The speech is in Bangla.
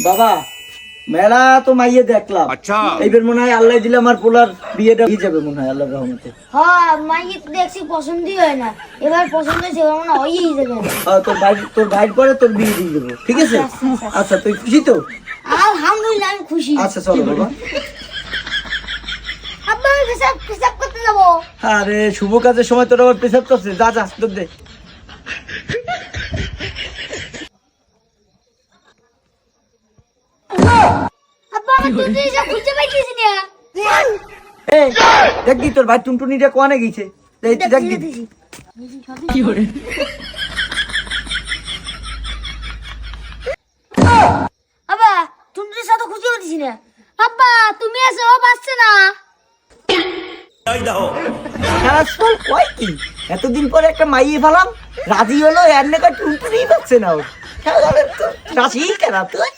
বাবা মেলা তো মাইয়ে দেখলাম। আচ্ছা এইবার মনে হয় আল্লাহ দিলে আমার পোলার বিয়েটা হয়ে যাবে মনে হয় আল্লাহর রহমতে। হ্যাঁ মাইয়ে তো দেখছি পছন্দই হয় না, এবার পছন্দ হয়েছে এবার মনে হয়েই যাবে। তোর ভাইয়ের পরে তোর বিয়ে দিয়ে দেবো, ঠিক আছে? আচ্ছা তুই খুশি তো? আলহামদুলিল্লাহ আমি খুশি। আচ্ছা চলো বাবা। আব্বা আমি পেশাব করতে যাবো। আরে শুভ কাজের সময় তোর আবার পেশাব করছে, যা যা তোর দে। আব্বা আমি দুধ এসে খুঁজে পাইতেছি না। এই দেখি তোর ভাই টুনটুনিটা কোয়ানে গেছে, দেখি। আব্বা টুনটুনির সাথে খুঁজে পাইতেছি না। আব্বা তুমি আছো, ও পাচ্ছে না। আসল কয় কি এতদিন পরে একটা মাইয়ে ফেলাম, রাজি হলো, এর নেতা টুনটুনি পাচ্ছে না। ওর রাশি কেনা তুই